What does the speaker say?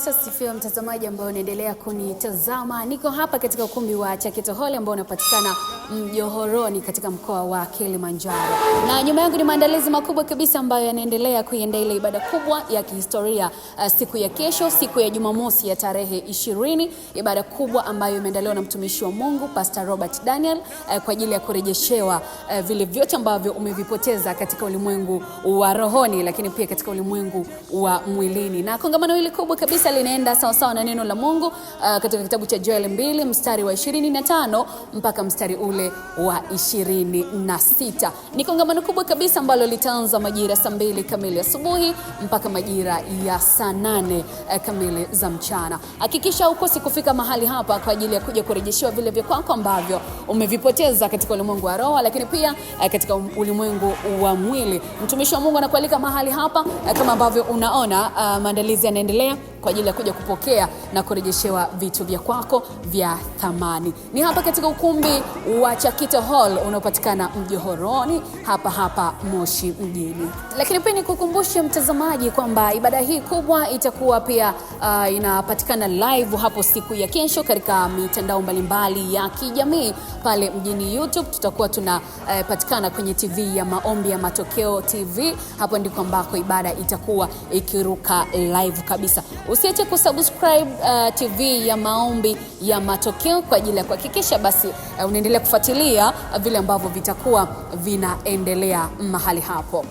Yesu asifiwe, mtazamaji ambao unaendelea kunitazama. Niko hapa katika ukumbi wa Chakito Hall ambao unapatikana Mjohoroni katika mkoa wa Kilimanjaro. Na nyuma yangu ni maandalizi makubwa kabisa ambayo yanaendelea kuiandaa ile ibada kubwa ya kihistoria siku ya kesho, siku ya Jumamosi ya tarehe 20, ibada kubwa ambayo imeandaliwa na mtumishi wa Mungu Pastor Robert Daniel kwa ajili ya kurejeshewa vile vyote ambavyo umevipoteza katika ulimwengu wa rohoni, lakini pia katika ulimwengu wa mwilini. Na kongamano hili kubwa kabisa linaenda sawa sawa na neno la Mungu katika kitabu cha Joel 2 mstari wa 25 mpaka mstari ule wa 26. Ni kongamano kubwa kabisa ambalo litaanza majira saa 2 kamili asubuhi mpaka majira ya saa 8 kamili za mchana. Hakikisha ukosi kufika mahali hapa kwa ajili ya kuja kurejeshewa vile vya kwako ambavyo umevipoteza katika ulimwengu wa roho, lakini pia katika ulimwengu wa mwili. Mtumishi wa Mungu anakualika mahali hapa kama ambavyo unaona maandalizi yanaendelea kwa ajili ya kuja kupokea na kurejeshewa vitu vya kwako vya thamani. Ni hapa katika ukumbi wa Chakito Hall unaopatikana Mjohoroni hapa Moshi mjini. Lakini pia nikukumbushe mtazamaji kwamba ibada hii kubwa itakuwa pia inapatikana live hapo siku ya kesho katika mitandao mbalimbali ya kijamii. Pale mjini YouTube tutakuwa tunapatikana kwenye TV ya Maombi ya Matokeo TV. Hapo ndiko ambako ibada itakuwa ikiruka live kabisa. Usiache kusubscribe TV ya Maombi ya Matokeo kwa ajili ya kuhakikisha basi unaendelea kufuatilia vile ambavyo vitakuwa vinaendelea mahali hapo.